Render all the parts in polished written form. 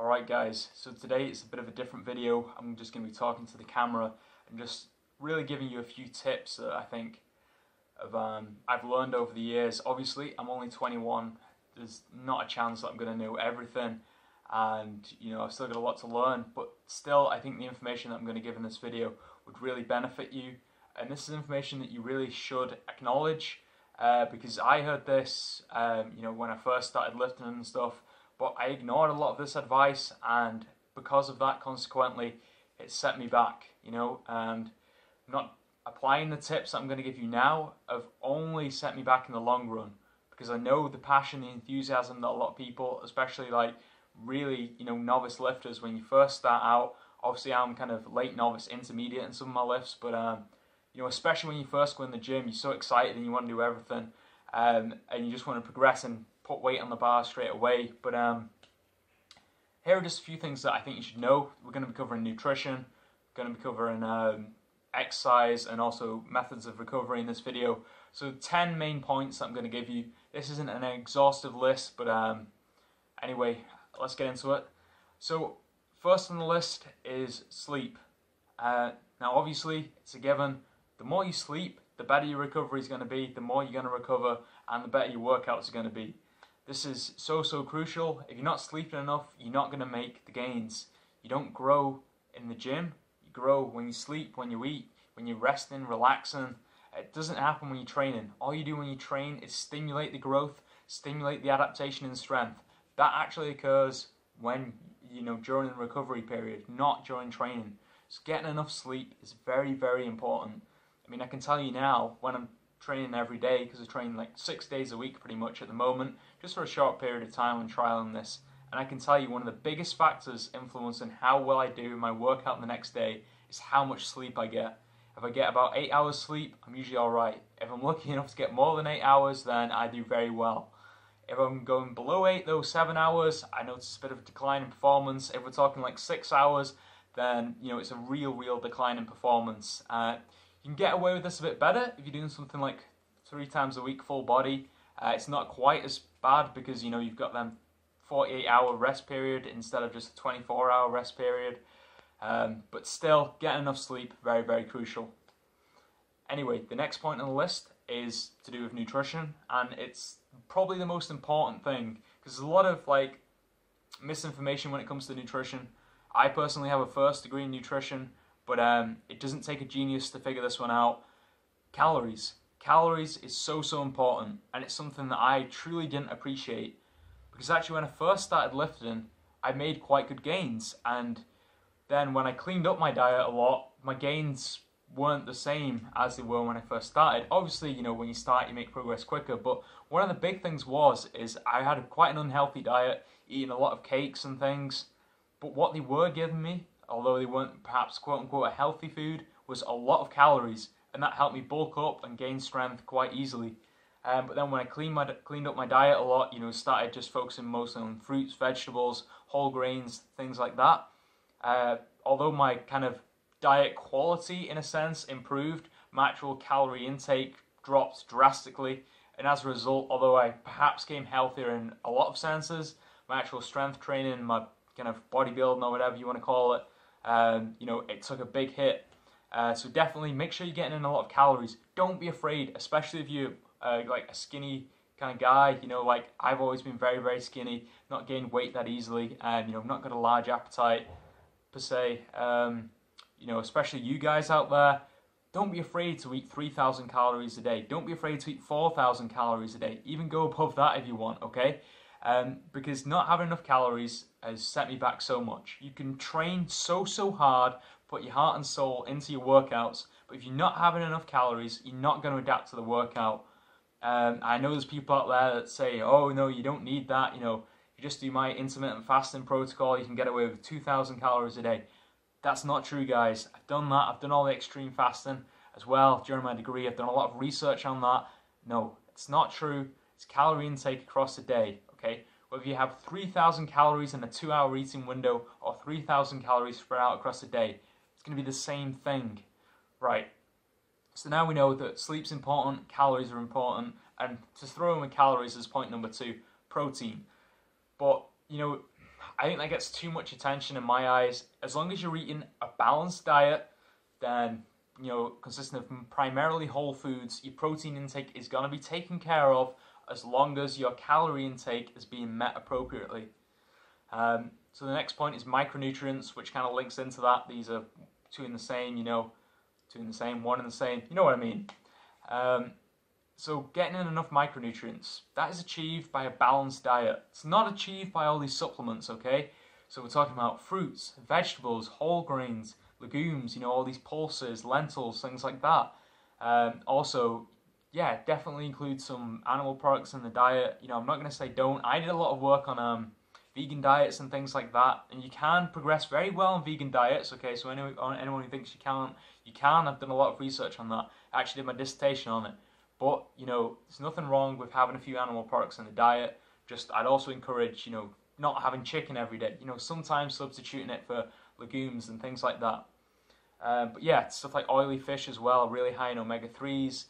Alright guys, so today it's a bit of a different video. I'm just going to be talking to the camera and just really giving you a few tips that I think I've learned over the years. Obviously, I'm only 21. There's not a chance that I'm going to know everything, and I've still got a lot to learn, but still I think the information that I'm going to give in this video would really benefit you, and this is information that you really should acknowledge, because I heard this when I first started lifting and stuff, but I ignored a lot of this advice, and because of that, consequently, it set me back, and not applying the tips that I'm going to give you now have only set me back in the long run, because I know the passion, the enthusiasm that a lot of people, especially like really, novice lifters, when you first start out, obviously I'm kind of late novice, intermediate in some of my lifts, but especially when you first go in the gym, you're so excited and you want to do everything, and you just want to progress and put weight on the bar straight away. But here are just a few things that I think you should know. We're going to be covering nutrition, we're going to be covering exercise, and also methods of recovery in this video. So 10 main points that I'm going to give you. This isn't an exhaustive list, but anyway, let's get into it. So first on the list is sleep. Now obviously it's a given. The more you sleep, the better your recovery is going to be, the more you're going to recover, and the better your workouts are going to be. This is so crucial. If you're not sleeping enough, you're not going to make the gains. You don't grow in the gym. You grow when you sleep, when you eat, when you're resting, relaxing. It doesn't happen when you're training. All you do when you train is stimulate the growth, stimulate the adaptation and strength. That actually occurs when, during the recovery period, not during training. So getting enough sleep is very important. I mean, I can tell you now, when I'm training every day, because I train like 6 days a week pretty much at the moment, just for a short period of time and trialing this, and I can tell you one of the biggest factors influencing how well I do in my workout the next day is how much sleep I get. If I get about 8 hours sleep, I'm usually alright. If I'm lucky enough to get more than 8 hours, then I do very well. If I'm going below 8, though, 7 hours, I notice a bit of a decline in performance. If we're talking like 6 hours, then it's a real decline in performance. You can get away with this a bit better if you're doing something like 3 times a week full body. It's not quite as bad because you've got them 48-hour rest period instead of just a 24-hour rest period. But still, getting enough sleep, very crucial. Anyway, the next point on the list is to do with nutrition, and it's probably the most important thing because there's a lot of misinformation when it comes to nutrition. I personally have a first degree in nutrition, but it doesn't take a genius to figure this one out. Calories. Calories is so important, and it's something that I truly didn't appreciate, because actually when I first started lifting, I made quite good gains, and then when I cleaned up my diet a lot, my gains weren't the same as they were when I first started. Obviously, when you start, you make progress quicker, but one of the big things is I had quite an unhealthy diet, eating a lot of cakes and things, but what they were giving me, although they weren't perhaps quote-unquote a healthy food, was a lot of calories, and that helped me bulk up and gain strength quite easily. But then when I cleaned up my diet a lot, started just focusing mostly on fruits, vegetables, whole grains, things like that. Although my kind of diet quality, in a sense, improved, my actual calorie intake dropped drastically, and as a result, although I perhaps came healthier in a lot of senses, my actual strength training, my kind of bodybuilding or whatever you want to call it, it took a big hit. So definitely make sure you're getting in a lot of calories. Don't be afraid, especially if you're like a skinny kind of guy. Like I've always been very skinny, not gained weight that easily, and not got a large appetite per se. Especially you guys out there, don't be afraid to eat 3,000 calories a day. Don't be afraid to eat 4,000 calories a day. Even go above that if you want, okay? Because not having enough calories has set me back so much. You can train so hard, put your heart and soul into your workouts, but if you're not having enough calories, you're not going to adapt to the workout. I know there's people out there that say, oh no, you don't need that, if you just do my intermittent fasting protocol, you can get away with 2,000 calories a day. That's not true, guys. I've done that. I've done all the extreme fasting as well during my degree. I've done a lot of research on that. No, it's not true. It's calorie intake across the day, okay? Whether you have 3,000 calories in a 2-hour eating window or 3,000 calories spread out across the day, it's going to be the same thing, right? So now we know that sleep's important, calories are important, and to throw in with calories is point number 2, protein. But, I think that gets too much attention in my eyes. As long as you're eating a balanced diet, then, you know, consisting of primarily whole foods, your protein intake is going to be taken care of as long as your calorie intake is being met appropriately. So the next point is micronutrients, which kind of links into that. These are two in the same, you know, two in the same, one in the same, you know what I mean. So getting in enough micronutrients, that is achieved by a balanced diet. It's not achieved by all these supplements, okay? So we're talking about fruits, vegetables, whole grains, legumes, you know, all these pulses, lentils, things like that. Also, yeah, definitely include some animal products in the diet. You know, I'm not going to say don't. I did a lot of work on vegan diets and things like that, and you can progress very well on vegan diets, okay? So anyone who thinks you can't, you can. I've done a lot of research on that. I actually did my dissertation on it. But, you know, there's nothing wrong with having a few animal products in the diet. Just, I'd also encourage, you know, not having chicken every day. You know, sometimes substituting it for legumes and things like that. But yeah, stuff like oily fish as well, really high in omega-3s,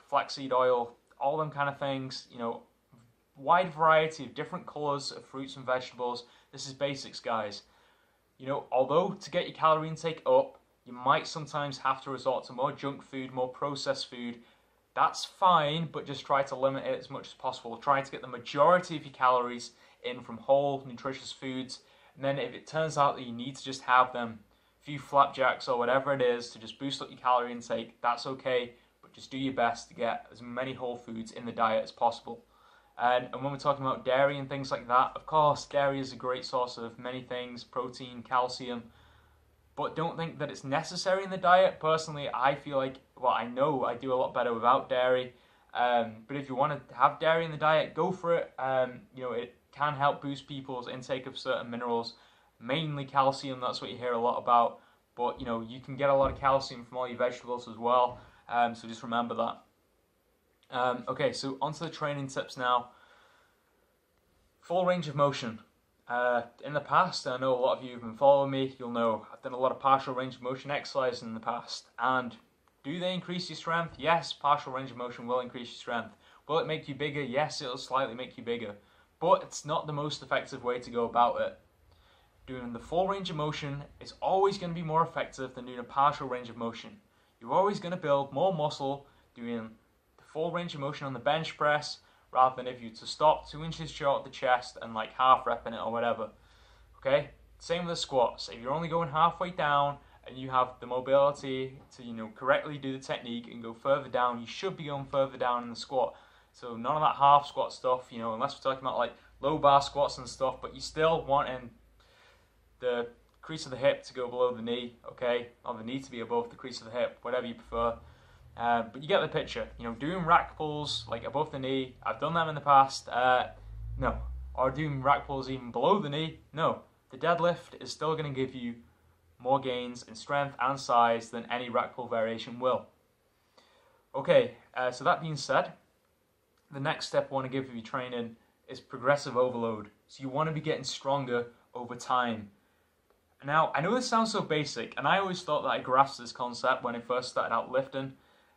flaxseed oil, all them kind of things. You know, wide variety of different colours of fruits and vegetables. This is basics, guys. You know, although to get your calorie intake up, you might sometimes have to resort to more junk food, more processed food. That's fine, but just try to limit it as much as possible. Try to get the majority of your calories in from whole, nutritious foods. And then if it turns out that you need to just have them, a few flapjacks or whatever it is to just boost up your calorie intake, that's okay. But just do your best to get as many whole foods in the diet as possible. And when we're talking about dairy and things like that, of course, dairy is a great source of many things, protein, calcium. But don't think that it's necessary in the diet. Personally, I feel like, well, I know I do a lot better without dairy. But if you want to have dairy in the diet, go for it. You know, it can help boost people's intake of certain minerals, mainly calcium. That's what you hear a lot about. But, you know, you can get a lot of calcium from all your vegetables as well. So just remember that. Okay, so onto the training tips now. Full range of motion. In the past, I know a lot of you have been following me, you'll know I've done a lot of partial range of motion exercises in the past. And do they increase your strength? Yes, partial range of motion will increase your strength. Will it make you bigger? Yes, it'll slightly make you bigger. But it's not the most effective way to go about it. Doing the full range of motion is always going to be more effective than doing a partial range of motion. You're always going to build more muscle doing the full range of motion on the bench press, rather than if you to stop 2 inches short of the chest and like half repping it or whatever. Okay? Same with the squats. If you're only going halfway down and you have the mobility to, you know, correctly do the technique and go further down, you should be going further down in the squat. So none of that half squat stuff, you know, unless we're talking about like low bar squats and stuff, but you still wanting the crease of the hip to go below the knee, okay? Or the knee to be above the crease of the hip, whatever you prefer. But you get the picture. You know, doing rack pulls like above the knee, I've done them in the past. No. Or doing rack pulls even below the knee, no. The deadlift is still going to give you more gains in strength and size than any rack pull variation will. Okay, so that being said, the next step I want to give you training is progressive overload. So you want to be getting stronger over time. Now, I know this sounds so basic, and I always thought that I grasped this concept when I first started out lifting.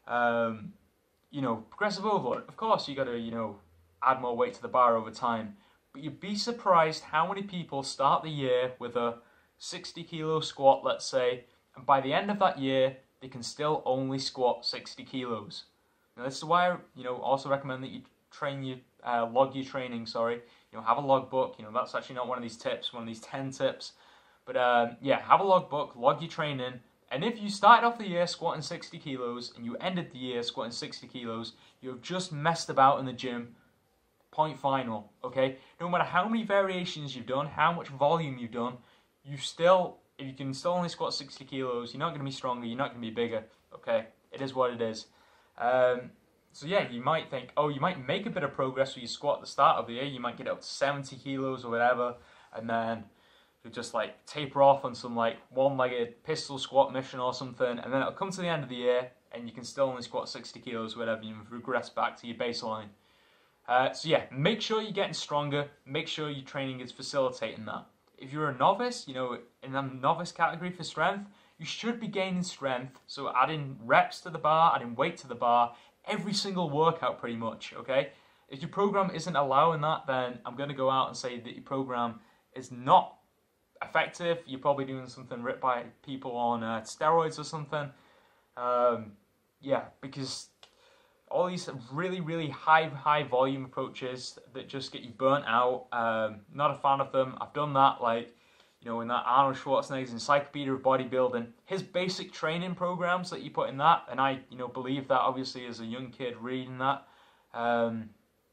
You know, progressive overload. Of course, you got to, you know, add more weight to the bar over time. But you'd be surprised how many people start the year with a 60 kilo squat, let's say, and by the end of that year, they can still only squat 60 kilos. Now, this is why I, you know, also recommend that you train your, log your training, sorry. You know, have a logbook. You know, that's actually not one of these tips, one of these 10 tips. But, yeah, have a logbook, log your training. And if you started off the year squatting 60 kilos and you ended the year squatting 60 kilos, you've just messed about in the gym. Point final, okay? No matter how many variations you've done, how much volume you've done, you still, if you can still only squat 60 kilos, you're not going to be stronger, you're not going to be bigger, okay? It is what it is. So yeah, you might think, oh, you might make a bit of progress with your squat at the start of the year, you might get up to 70 kilos or whatever, and then you just like taper off on some like one-legged pistol squat mission or something, and then it'll come to the end of the year and you can still only squat 60 kilos or whatever, you've regressed back to your baseline. So yeah, make sure you're getting stronger, make sure your training is facilitating that. If you're a novice, you know, in the novice category for strength, you should be gaining strength, so adding reps to the bar, adding weight to the bar, every single workout pretty much, okay? If your program isn't allowing that, then I'm going to go out and say that your program is not effective. You're probably doing something ripped by people on steroids or something. Yeah, because all these really high volume approaches that just get you burnt out. Not a fan of them. I've done that, like, you know, in that Arnold Schwarzenegger's Encyclopedia of Bodybuilding, his basic training programs that you put in that, and I, you know, believe that obviously as a young kid reading that.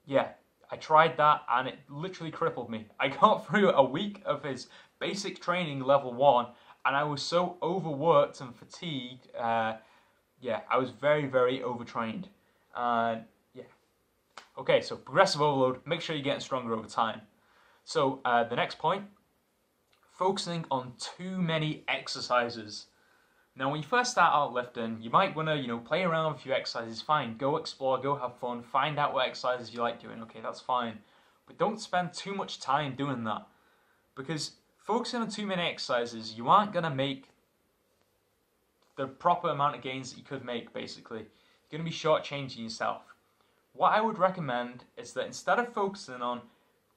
Yeah, I tried that and it literally crippled me. I got through a week of his basic training level 1 and I was so overworked and fatigued. Yeah, I was very overtrained. Yeah. Okay, so progressive overload, make sure you're getting stronger over time. So the next point, focusing on too many exercises. Now, when you first start out lifting, you might want to, you know, play around with a few exercises. Fine, go explore, go have fun, find out what exercises you like doing. Okay, that's fine. But don't spend too much time doing that. Because focusing on too many exercises, you aren't going to make the proper amount of gains that you could make, basically. You're going to be shortchanging yourself. What I would recommend is that instead of focusing on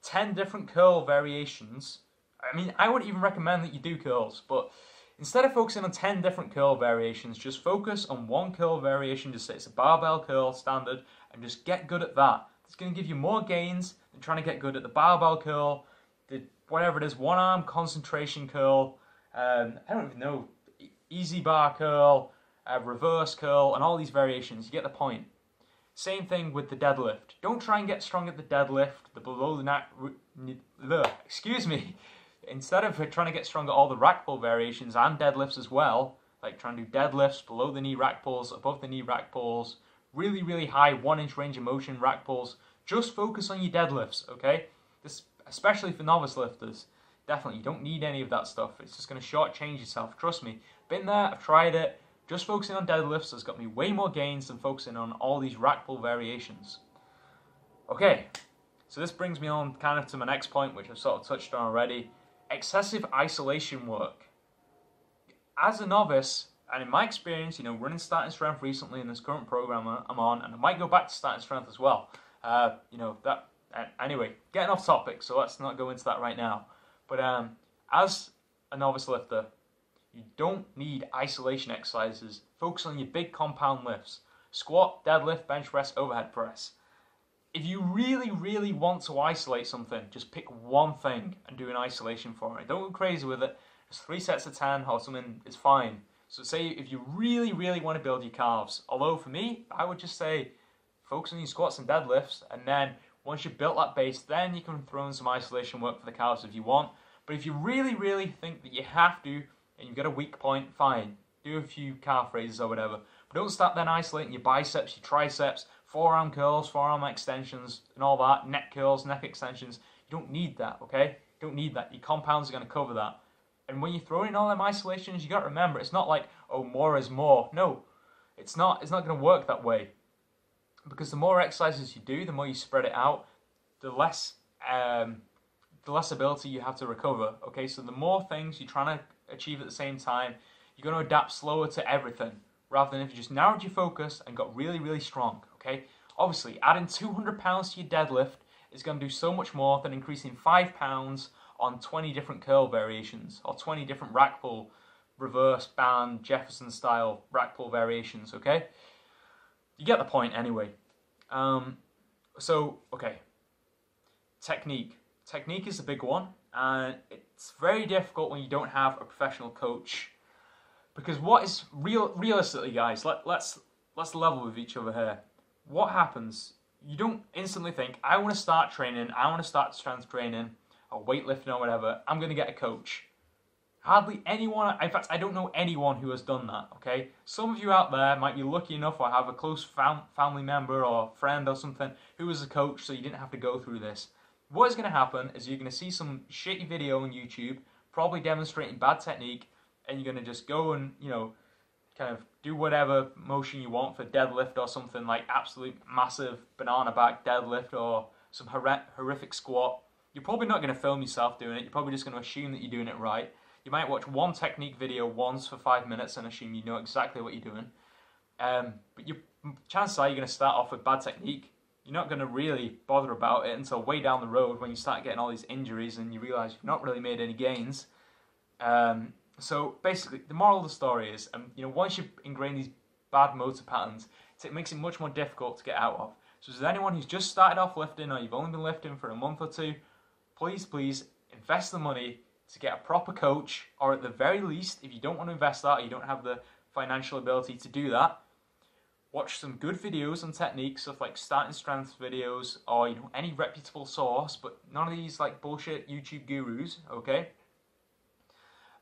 10 different curl variations, I mean, I wouldn't even recommend that you do curls, but instead of focusing on 10 different curl variations, just focus on one curl variation, just say it's a barbell curl standard, and just get good at that. It's going to give you more gains than trying to get good at the barbell curl, the whatever it is, one arm concentration curl, I don't even know, easy bar curl, reverse curl, and all these variations. You get the point. Same thing with the deadlift. Don't try and get strong at the deadlift, the below the neck, excuse me. Instead of trying to get strong at all the rack pull variations and deadlifts as well, like trying to do deadlifts, below the knee rack pulls, above the knee rack pulls, really high 1-inch range of motion rack pulls, just focus on your deadlifts, okay? This, especially for novice lifters, definitely, you don't need any of that stuff. It's just going to shortchange yourself. Trust me, been there, I've tried it. Just focusing on deadlifts has got me way more gains than focusing on all these rack pull variations. Okay, so this brings me on kind of to my next point, which I've sort of touched on already. Excessive isolation work. As a novice, and in my experience, you know, running starting strength recently in this current program I'm on, and I might go back to starting strength as well. You know, that, anyway, getting off topic, so let's not go into that right now. But as a novice lifter, you don't need isolation exercises. Focus on your big compound lifts. Squat, deadlift, bench press, overhead press. If you really want to isolate something, just pick one thing and do an isolation for it. Don't go crazy with it. Just 3 sets of 10 or something is fine. So say if you really want to build your calves. Although for me, I would just say focus on your squats and deadlifts, and then once you've built that base, then you can throw in some isolation work for the calves if you want. But if you really think that you have to, and you've got a weak point, fine. Do a few calf raises or whatever. But don't start then isolating your biceps, your triceps, forearm curls, forearm extensions, and all that, neck curls, neck extensions. You don't need that, okay? You don't need that. Your compounds are going to cover that. And when you throw in all them isolations, you got to remember, it's not like, oh, more is more. No, it's not going to work that way. Because the more exercises you do, the more you spread it out, the less ability you have to recover, okay? So the more things you're trying to achieve at the same time, you're going to adapt slower to everything, rather than if you just narrowed your focus and got really strong, okay? Obviously, adding 200 pounds to your deadlift is going to do so much more than increasing 5 pounds on 20 different curl variations, or 20 different rack pull, reverse band, Jefferson style rack pull variations, okay? You get the point anyway. So, okay. Technique. Technique is a big one, and it's very difficult when you don't have a professional coach. Because what is realistically, guys, let's level with each other here. What happens? You don't instantly think, I want to start training, I want to start strength training, or weightlifting or whatever, I'm going to get a coach. Hardly anyone, in fact, I don't know anyone who has done that, okay? Some of you out there might be lucky enough or have a close family member or friend or something who was a coach, so you didn't have to go through this. What is going to happen is you're going to see some shitty video on YouTube, probably demonstrating bad technique, and you're going to just go and, you know, kind of do whatever motion you want for deadlift or something like absolute massive banana back deadlift or some horrific squat. You're probably not going to film yourself doing it. You're probably just going to assume that you're doing it right. You might watch one technique video once for 5 minutes and assume you know exactly what you're doing. But chances are you're going to start off with bad technique. you're not going to really bother about it until way down the road when you start getting all these injuries and you realise you've not really made any gains. So basically, the moral of the story is, once you ingrain these bad motor patterns, it makes it much more difficult to get out of. So is there anyone who's just started off lifting, or you've only been lifting for a month or two, please invest the money to get a proper coach, or at the very least, if you don't want to invest that, or you don't have the financial ability to do that, watch some good videos on techniques, stuff like starting strength videos, or any reputable source, but none of these like bullshit YouTube gurus, okay?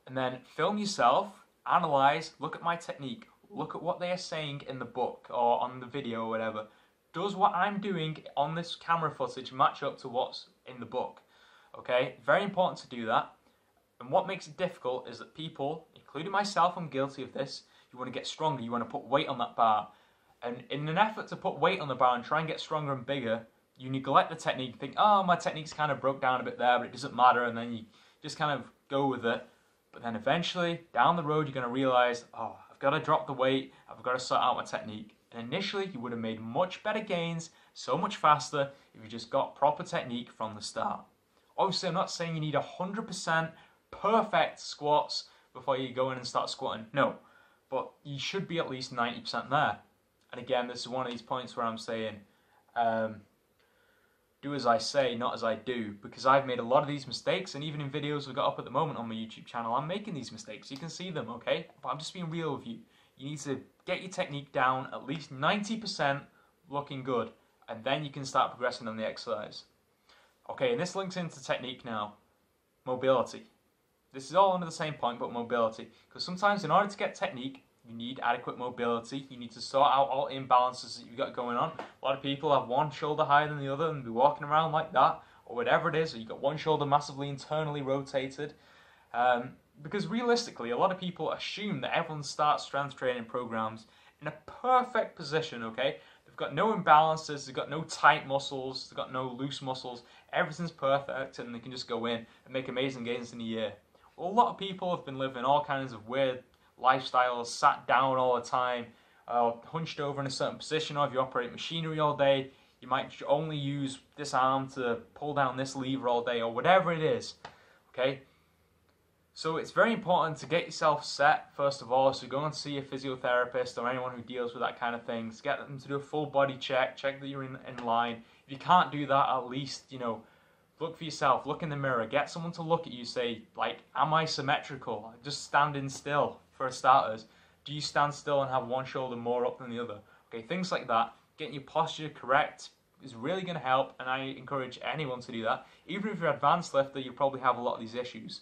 And then film yourself, analyze, look at my technique, look at what they are saying in the book or on the video or whatever. Does what I'm doing on this camera footage match up to what's in the book? Okay, very important to do that. And what makes it difficult is that people, including myself, I'm guilty of this, you want to get stronger, you want to put weight on that bar. And in an effort to put weight on the bar and try and get stronger and bigger, you neglect the technique. You think, oh, my technique's kind of broke down a bit there, but it doesn't matter, and then you just kind of go with it. But then eventually, down the road, you're going to realise, oh, I've got to drop the weight, I've got to sort out my technique. And initially, you would have made much better gains, so much faster, if you just got proper technique from the start. Obviously, I'm not saying you need 100% perfect squats before you go in and start squatting. No, but you should be at least 90% there. And again, this is one of these points where I'm saying, do as I say, not as I do, because I've made a lot of these mistakes, and even in videos we've got up at the moment on my YouTube channel, I'm making these mistakes. You can see them, okay? But I'm just being real with you. You need to get your technique down at least 90% looking good, and then you can start progressing on the exercise. Okay, and this links into technique now. Mobility. This is all under the same point, but mobility. Because sometimes in order to get technique, you need adequate mobility. You need to sort out all imbalances that you've got going on. A lot of people have one shoulder higher than the other and be walking around like that, or whatever it is, or you've got one shoulder massively internally rotated. Because realistically, a lot of people assume that everyone starts strength training programs in a perfect position, okay? They've got no imbalances, they've got no tight muscles, they've got no loose muscles, everything's perfect, and they can just go in and make amazing gains in a year. Well, a lot of people have been living all kinds of weird lifestyles, sat down all the time, hunched over in a certain position, or if you operate machinery all day, you might only use this arm to pull down this lever all day, or whatever it is, okay? So it's very important to get yourself set, first of all, so go and see a physiotherapist or anyone who deals with that kind of things, get them to do a full body check that you're in line. If you can't do that, at least, look for yourself, look in the mirror, get someone to look at you, say, like, am I symmetrical? Just standing still, for starters. Do you stand still and have one shoulder more up than the other? Okay, things like that. Getting your posture correct is really going to help, and I encourage anyone to do that. Even if you're an advanced lifter, you probably have a lot of these issues.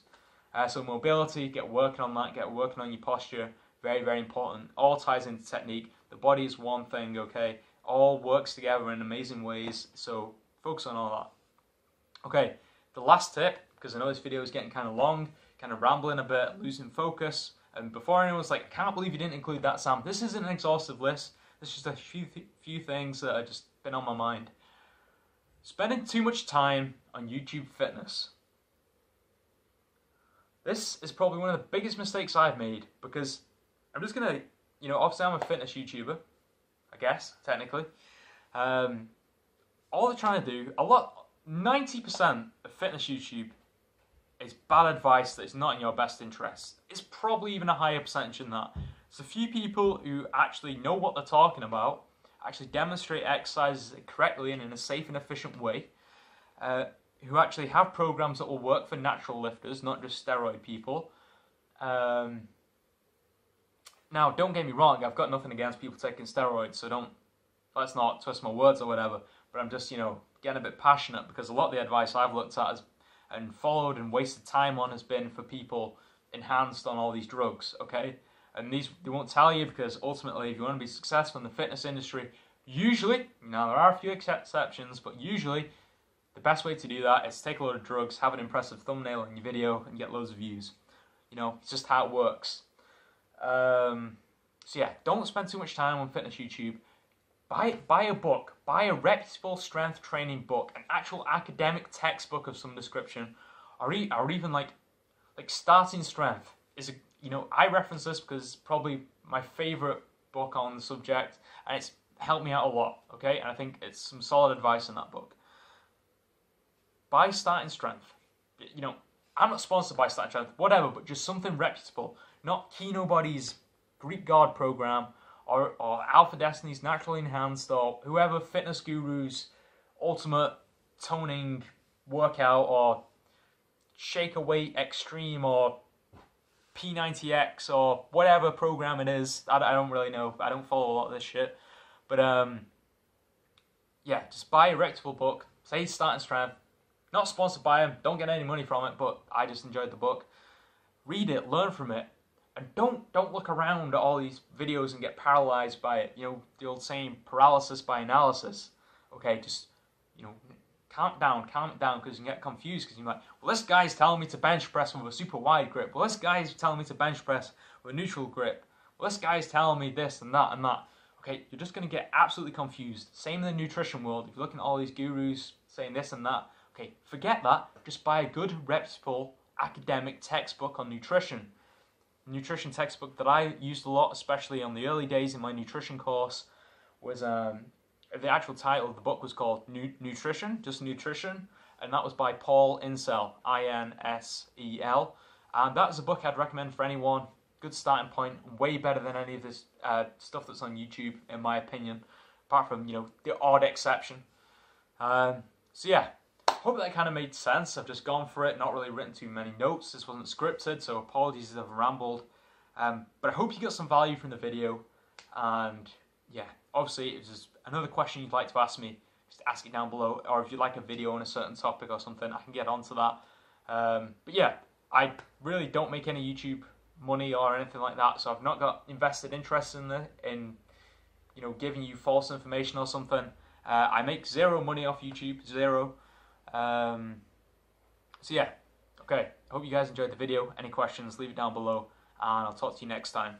So mobility, get working on that, get working on your posture, very, very important. All ties into technique. The body is one thing, okay? All works together in amazing ways, so focus on all that. Okay, the last tip, because I know this video is getting kind of long, kind of rambling a bit, losing focus, and before anyone's like, I can't believe you didn't include that, Sam. This isn't an exhaustive list. It's just a few things that have just been on my mind. Spending too much time on YouTube fitness. This is probably one of the biggest mistakes I've made, because I'm just going to, obviously I'm a fitness YouTuber, I guess, technically. All they're trying to do, 90% of fitness YouTube is bad advice that is not in your best interest. It's probably even a higher percentage than that. There's a few people who actually know what they're talking about, actually demonstrate exercises correctly and in a safe and efficient way, who actually have programs that will work for natural lifters, not just steroid people. Now, don't get me wrong, I've got nothing against people taking steroids, so let's not twist my words or whatever, but I'm just, getting a bit passionate, because a lot of the advice I've looked at and followed and wasted time on has been for people enhanced on all these drugs, okay? And they won't tell you, because ultimately, if you want to be successful in the fitness industry, usually, now there are a few exceptions, but usually, the best way to do that is take a load of drugs, have an impressive thumbnail in your video, and get loads of views. It's just how it works. So yeah, don't spend too much time on fitness YouTube. Buy a book. Buy a reputable strength training book, an actual academic textbook of some description, or even like Starting Strength is I reference this because it's probably my favorite book on the subject, and it's helped me out a lot, okay? And I think it's some solid advice in that book. Buy Starting Strength. You know, I'm not sponsored by Starting Strength, whatever, but just something reputable. Not Kino Body's Greek God program or Alpha Destiny's Naturally Enhanced or whoever fitness guru's ultimate toning workout or Shaker Weight Extreme or P90X or whatever program it is. I don't really know. I don't follow a lot of this shit. But yeah, just buy a reputable book. Say Starting Strength. Not sponsored by them. Don't get any money from it, but I just enjoyed the book. Read it, learn from it, and don't look around at all these videos and get paralyzed by it. You know, the old saying, paralysis by analysis. Okay, just, you know, calm it down, because you can get confused, because you're like, well, this guy's telling me to bench press with a super wide grip. Well, this guy's telling me to bench press with a neutral grip. Well, this guy's telling me this and that and that. Okay, you're just going to get absolutely confused. Same in the nutrition world. If you're looking at all these gurus saying this and that, okay, forget that. Just buy a good, reputable, academic textbook on nutrition. The nutrition textbook that I used a lot, especially on the early days in my nutrition course, was the actual title of the book was called Nutrition, just Nutrition, and that was by Paul Insel, I-N-S-E-L. And that is a book I'd recommend for anyone. Good starting point, way better than any of this stuff that's on YouTube, in my opinion, apart from, you know, the odd exception. So yeah. Hope that kind of made sense. I've just gone for it, not really written too many notes. This wasn't scripted, so apologies if I've rambled. But I hope you got some value from the video. And yeah, obviously, if there's another question you'd like to ask me, just ask it down below. Or if you'd like a video on a certain topic or something, I can get onto that. But yeah, I really don't make any YouTube money or anything like that, so I've not got invested interest in you know, giving you false information or something. I make zero money off YouTube, zero. So yeah, okay, I hope you guys enjoyed the video. Any questions, leave it down below, and I'll talk to you next time.